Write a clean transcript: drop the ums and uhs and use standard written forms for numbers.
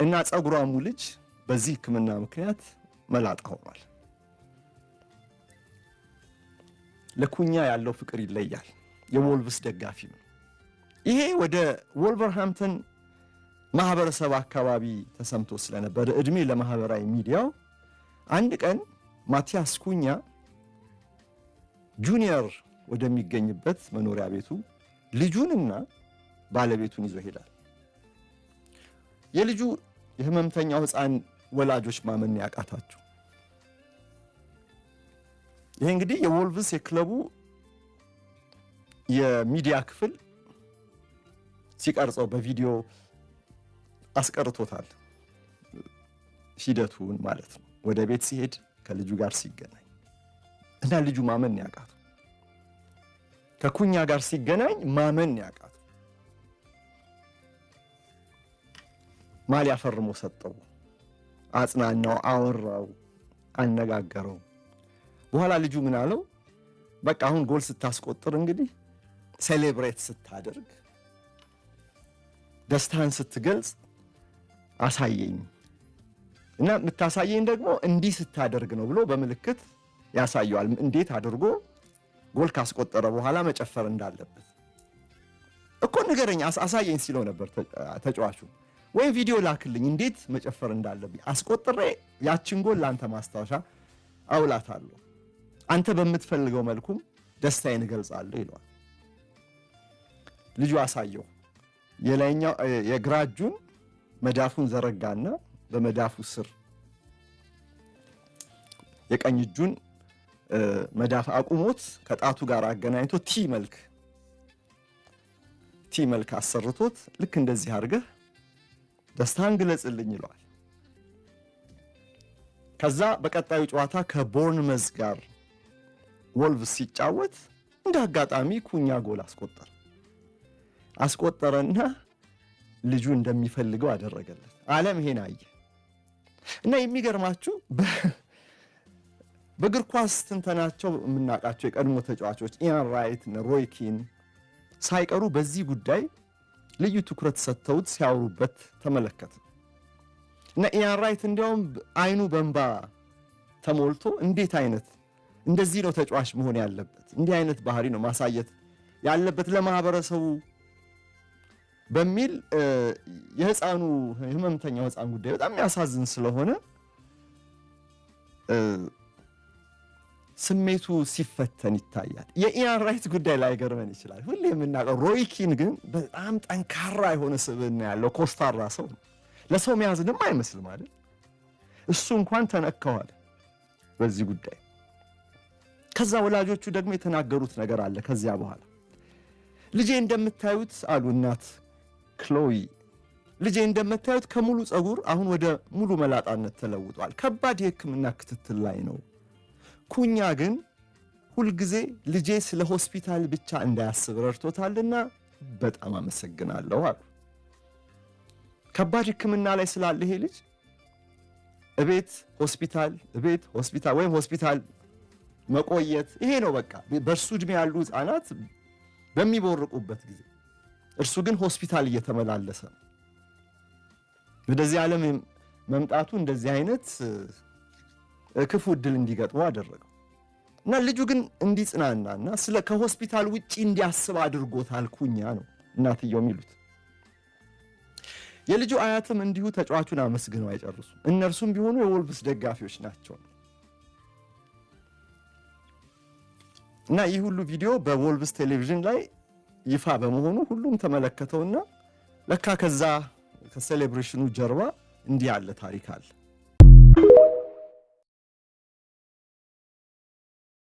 እና ጸጉሯሙ ልጅ በዚህ ህክምና ምክንያት መላጣ ሆኗል። ለኩኛ ያለው ፍቅር ይለያል። የወልቭስ ደጋፊ ነው። ይሄ ወደ ወልቨርሃምፕተን ማህበረሰብ አካባቢ ተሰምቶ ስለነበር እድሜ ለማህበራዊ ሚዲያው አንድ ቀን ማቲያስ ኩኛ ጁኒየር ወደሚገኝበት መኖሪያ ቤቱ ልጁንና ባለቤቱን ይዞ ሄዳል። የልጁ የህመምተኛው ህፃን ወላጆች ማመን ያቃታቸው። ይሄ እንግዲህ የወልቭስ የክለቡ የሚዲያ ክፍል ሲቀርጸው በቪዲዮ አስቀርቶታል። ሂደቱን ማለት ነው። ወደ ቤት ሲሄድ ከልጁ ጋር ሲገናኝ እና ልጁ ማመን ያቃተው፣ ከኩኛ ጋር ሲገናኝ ማመን ያቃተው። ማሊያ ፈርሞ ሰጠው፣ አጽናናው፣ አወራው፣ አነጋገረው። በኋላ ልጁ ምን አለው? በቃ አሁን ጎል ስታስቆጥር እንግዲህ ሴሌብሬት ስታደርግ ደስታን ስትገልጽ አሳየኝ እና የምታሳየኝ ደግሞ እንዲህ ስታደርግ ነው ብሎ በምልክት ያሳየዋል። እንዴት አድርጎ ጎል ካስቆጠረ በኋላ መጨፈር እንዳለበት እኮ ንገረኝ፣ አሳየኝ ሲለው ነበር ተጫዋቹ። ወይ ቪዲዮ ላክልኝ እንዴት መጨፈር እንዳለብኝ፣ አስቆጥሬ ያችን ጎል ለአንተ ማስታወሻ አውላታለሁ፣ አንተ በምትፈልገው መልኩም ደስታዬን እገልጻለሁ ይለዋል። ልጁ አሳየው። የላይኛው የግራ እጁን መዳፉን ዘረጋና በመዳፉ ስር የቀኝ እጁን መዳፍ አቁሞት ከጣቱ ጋር አገናኝቶ ቲ መልክ አሰርቶት ልክ እንደዚህ አድርገህ ደስታን ግለጽልኝ ይለዋል። ከዛ በቀጣዩ ጨዋታ ከቦርንመዝ ጋር ወልቭስ ሲጫወት እንደ አጋጣሚ ኩኛ ጎል አስቆጠረና ልጁ እንደሚፈልገው አደረገለት። ዓለም ይሄን አየ እና የሚገርማችሁ በእግር ኳስ ትንተናቸው የምናውቃቸው የቀድሞ ተጫዋቾች ኢያን ራይት፣ ሮይ ኪን ሳይቀሩ በዚህ ጉዳይ ልዩ ትኩረት ሰጥተውት ሲያወሩበት ተመለከተ እና ኢያን ራይት እንዲያውም አይኑ በእንባ ተሞልቶ እንዴት አይነት እንደዚህ ነው ተጫዋች መሆን ያለበት፣ እንዲህ አይነት ባህሪ ነው ማሳየት ያለበት ለማህበረሰቡ በሚል የህመምተኛው ህፃን ጉዳይ በጣም ያሳዝን ስለሆነ ስሜቱ ሲፈተን ይታያል። የኢያን ራይት ጉዳይ ላይ ገርመን ይችላል። ሁሌ የምናውቀው ሮይ ኪን ግን በጣም ጠንካራ የሆነ ስብዕና ያለው ኮስታራ ሰው ነው። ለሰው መያዝንም አይመስልም አይደል? እሱ እንኳን ተነከዋል በዚህ ጉዳይ። ከዛ ወላጆቹ ደግሞ የተናገሩት ነገር አለ። ከዚያ በኋላ ልጄ እንደምታዩት አሉ እናት ክሎይ፣ ልጄ እንደምታዩት ከሙሉ ጸጉር አሁን ወደ ሙሉ መላጣነት ተለውጧል። ከባድ የህክምና ክትትል ላይ ነው። ኩኛ ግን ሁልጊዜ ልጄ ስለ ሆስፒታል ብቻ እንዳያስብ ረድቶታልና በጣም አመሰግናለሁ አሉ። ከባድ ህክምና ላይ ስላለ ይሄ ልጅ እቤት ሆስፒታል ወይም ሆስፒታል መቆየት ይሄ ነው በቃ። በእርሱ ዕድሜ ያሉ ህፃናት በሚቦርቁበት ጊዜ እርሱ ግን ሆስፒታል እየተመላለሰ ነው። ወደዚህ ዓለም መምጣቱ እንደዚህ አይነት ክፉ ዕድል እንዲገጥመው አደረገው እና ልጁ ግን እንዲጽናናና ከሆስፒታል ውጪ እንዲያስብ አድርጎታል ኩኛ ነው እናትየው የሚሉት። የልጁ አያትም እንዲሁ ተጫዋቹን አመስግነው አይጨርሱም። እነርሱም ቢሆኑ የወልቭስ ደጋፊዎች ናቸው እና ይህ ሁሉ ቪዲዮ በወልቭስ ቴሌቪዥን ላይ ይፋ በመሆኑ ሁሉም ተመለከተውና ለካ ከዛ ከሴሌብሬሽኑ ጀርባ እንዲህ ያለ ታሪክ አለ።